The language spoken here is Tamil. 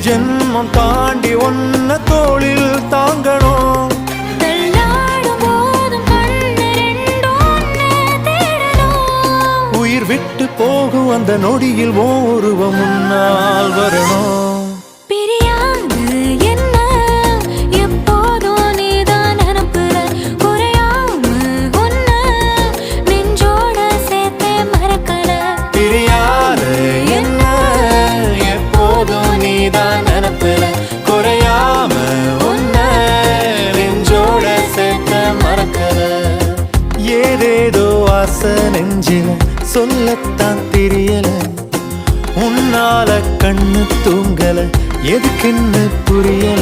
ஜென்மம் தாண்டி ஒன்ன தோளில் தாங்கணும். உயிர் விட்டு போகும் அந்த நொடியில் ஓருவம் முன்னால் வரணும். ஏதேதோ ஆசை நெஞ்சில சொல்லத்தான் தெரியல. உன்னால கண்ணு தூங்கல, எதுக்குன்னு புரியல.